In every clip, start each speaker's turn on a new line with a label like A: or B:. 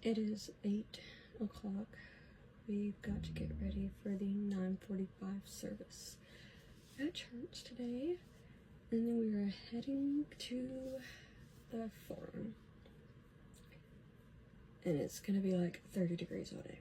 A: It is 8 o'clock. We've got to get ready for the 9:45 service at church today. And then we are heading to the farm. And it's gonna be like 30 degrees all day.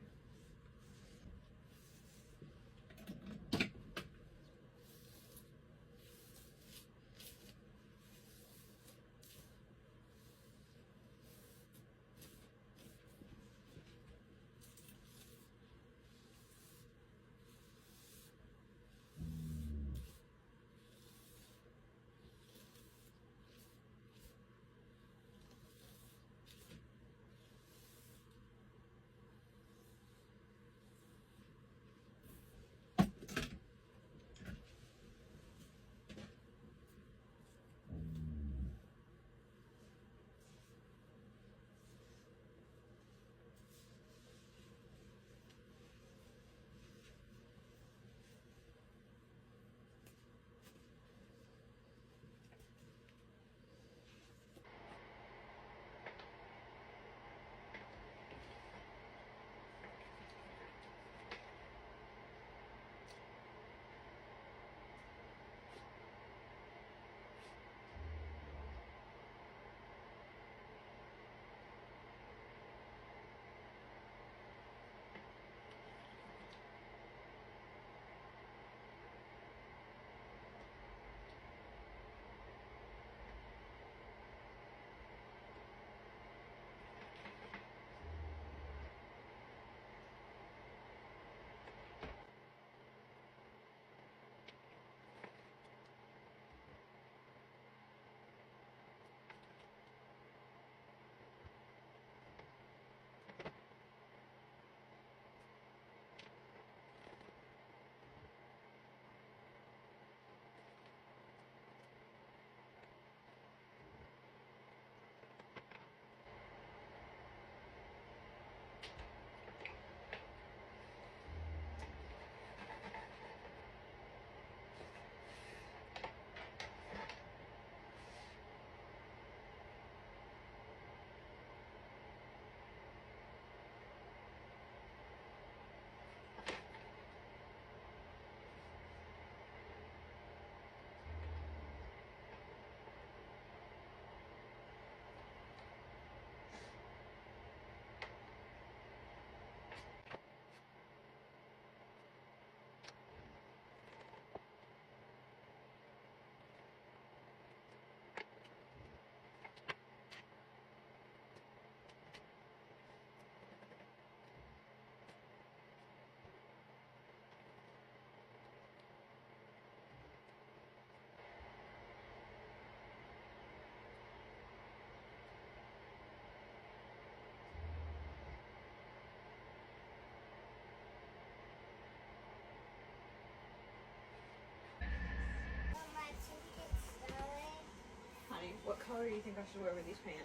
B: Honey, what color do you think I should wear with these pants?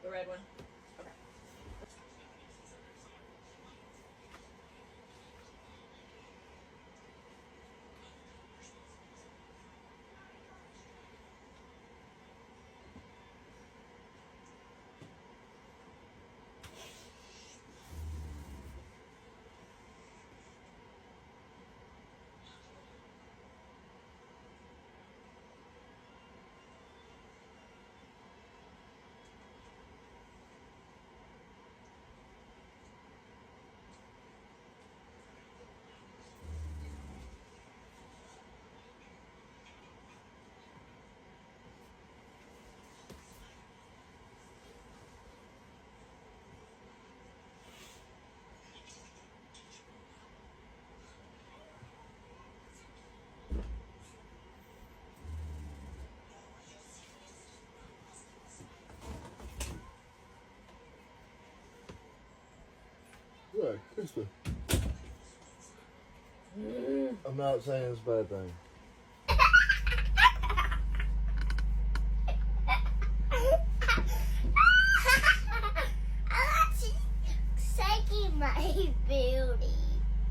B: The red one? Okay.
C: Yeah, Krista. I'm not saying it's a bad thing.
D: Shaking my booty.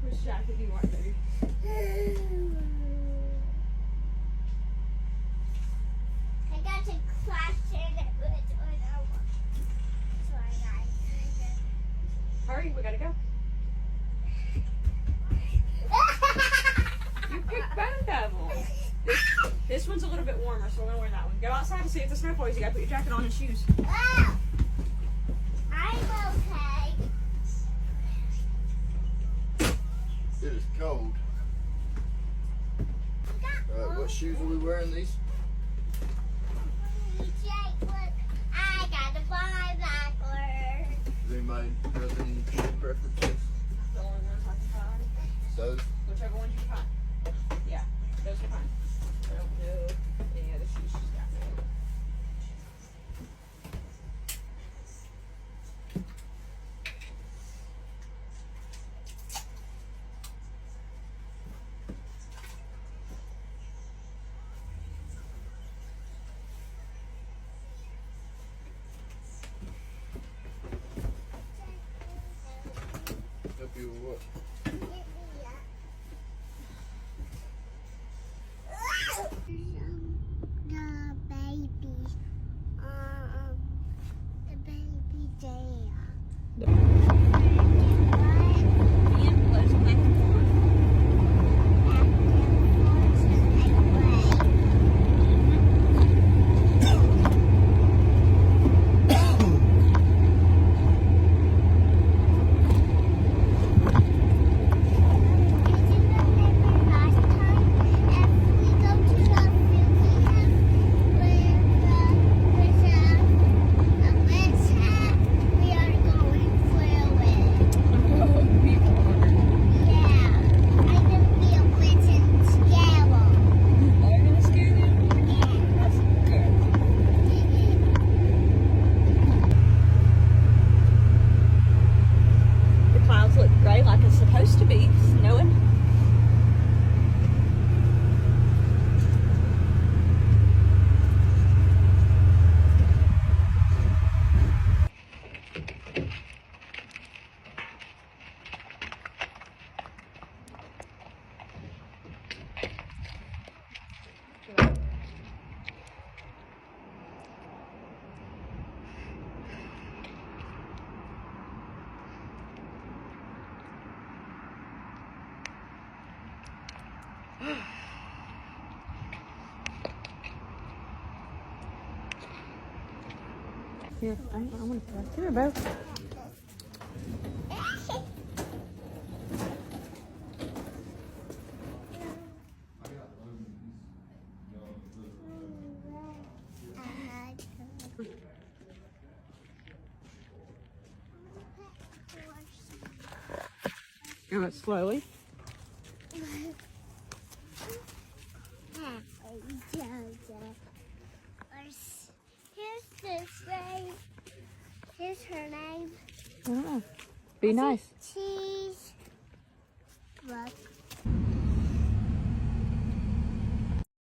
B: Which jacket do you want, baby?
D: I got to crash in it with
B: hurry, we gotta go. You picked both of them. This one's a little bit warmer, so we're gonna wear that one. Go outside to see if the snow falls. You gotta put your jacket on and shoes.
D: Oh, I'm okay.
C: It is cold. What shoes are we wearing? These?
D: Jake, look, I got the fly backwards.
C: Does anybody have any shoe preferences?
B: The only ones I can find.
C: Those?
B: Whichever ones you find. Yeah, those are fine. I don't know any other shoes she's got.
C: Help you with what?
D: The baby there.
B: Ian blows back and forth. Like it's supposed to be, snowing. Here, I want to put it there, Bo. Do it slowly.
D: Here's this name. Here's her name.
B: Oh, be nice.
D: Cheese. Look.